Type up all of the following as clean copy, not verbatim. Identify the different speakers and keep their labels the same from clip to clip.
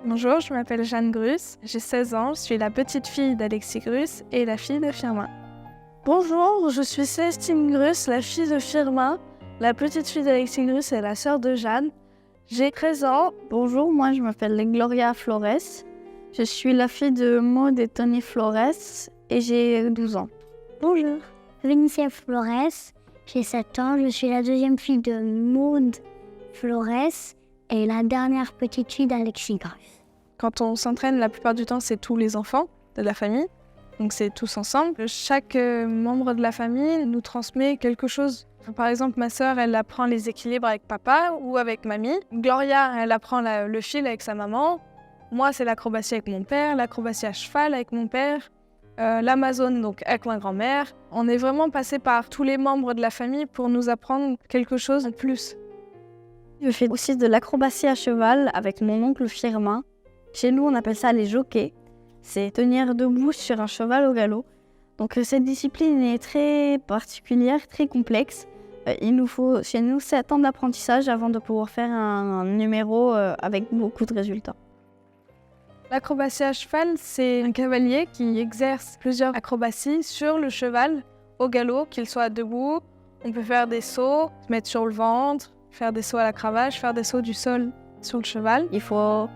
Speaker 1: Bonjour, je m'appelle Jeanne Grus, j'ai 16 ans, je suis la petite fille d'Alexis Grus et la fille de Firmin. Bonjour, je suis Célestine Grus, la fille de Firmin, la petite fille d'Alexis Grus et la sœur de Jeanne. J'ai 13 ans.
Speaker 2: Bonjour, moi je m'appelle Gloria Flores. Je suis la fille de Maud et Tony Flores et j'ai 12 ans.
Speaker 3: Bonjour, Vénitia Flores, j'ai 7 ans, je suis la deuxième fille de Maud Flores et la dernière petite fille d'Alexis Grus.
Speaker 1: Quand on s'entraîne, la plupart du temps, c'est tous les enfants de la famille. Donc c'est tous ensemble. Chaque membre de la famille nous transmet quelque chose. Par exemple, ma sœur, elle apprend les équilibres avec papa ou avec mamie. Gloria, elle apprend le fil avec sa maman. Moi, c'est l'acrobatie avec mon père, l'acrobatie à cheval avec mon père, l'Amazone donc avec ma grand-mère. On est vraiment passé par tous les membres de la famille pour nous apprendre quelque chose de plus.
Speaker 2: Je fais aussi de l'acrobatie à cheval avec mon oncle Firmin. Chez nous, on appelle ça les jockeys. C'est tenir debout sur un cheval au galop. Donc cette discipline est très particulière, très complexe. Il nous faut chez nous 7 ans d'apprentissage avant de pouvoir faire un numéro avec beaucoup de résultats.
Speaker 1: L'acrobatie à cheval, c'est un cavalier qui exerce plusieurs acrobaties sur le cheval au galop, qu'il soit debout. On peut faire des sauts, se mettre sur le ventre, faire des sauts à la cravache, faire des sauts du sol sur le cheval.
Speaker 2: Il faut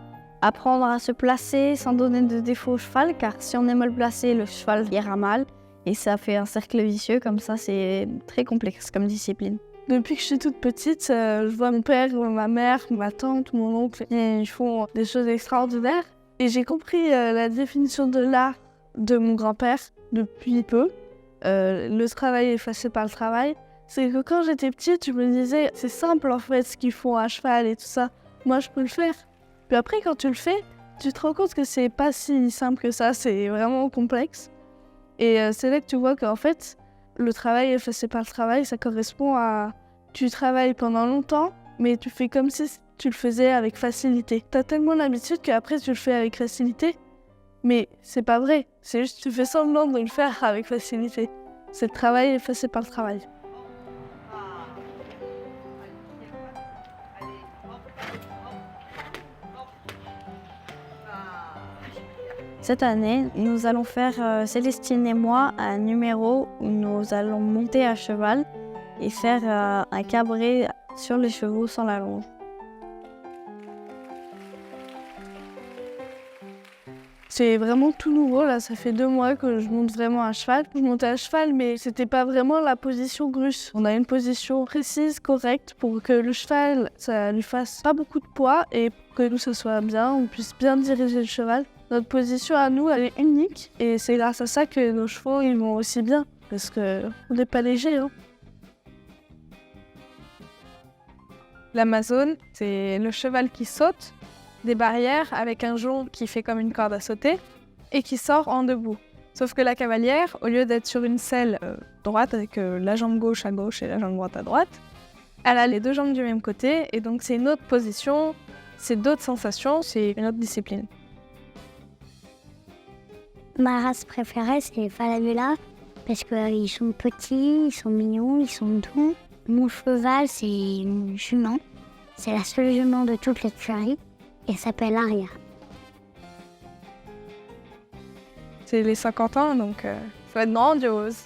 Speaker 2: apprendre à se placer sans donner de défaut au cheval, car si on est mal placé, le cheval ira mal. Et ça fait un cercle vicieux, comme ça, c'est très complexe comme discipline.
Speaker 1: Depuis que je suis toute petite, je vois mon père, ma mère, ma tante, mon oncle, et ils font des choses extraordinaires. Et j'ai compris la définition de l'art de mon grand-père depuis peu. Le travail effacé par le travail. C'est que quand j'étais petite, je me disais, c'est simple en fait ce qu'ils font à cheval et tout ça. Moi, je peux le faire. Puis après, quand tu le fais, tu te rends compte que c'est pas si simple que ça, c'est vraiment complexe. Et c'est là que tu vois qu'en fait, le travail effacé par le travail, ça correspond à... Tu travailles pendant longtemps, mais tu fais comme si tu le faisais avec facilité. T'as tellement l'habitude qu'après tu le fais avec facilité, mais c'est pas vrai. C'est juste que tu fais semblant de le faire avec facilité. C'est le travail effacé par le travail.
Speaker 2: Cette année, nous allons faire, Célestine et moi, un numéro où nous allons monter à cheval et faire un cabré sur les chevaux sans la longe.
Speaker 1: C'est vraiment tout nouveau, là, ça fait 2 mois que je monte vraiment à cheval. Je montais à cheval, mais c'était pas vraiment la position Grus. On a une position précise, correcte, pour que le cheval, ça lui fasse pas beaucoup de poids et pour que nous, ça soit bien, on puisse bien diriger le cheval. Notre position à nous, elle est unique et c'est grâce à ça que nos chevaux, ils vont aussi bien, parce qu'on n'est pas léger, hein. L'Amazone, c'est le cheval qui saute des barrières avec un jonc qui fait comme une corde à sauter et qui sort en debout. Sauf que la cavalière, au lieu d'être sur une selle droite avec la jambe gauche à gauche et la jambe droite à droite, elle a les 2 jambes du même côté et donc c'est une autre position, c'est d'autres sensations, c'est une autre discipline.
Speaker 3: Ma race préférée, c'est les Falabella, parce qu'ils sont petits, ils sont mignons, ils sont doux. Mon cheval, c'est une jument. C'est la seule jument de toute l'écurie. Et elle s'appelle Aria.
Speaker 1: C'est les 50 ans, donc ça va être grandiose.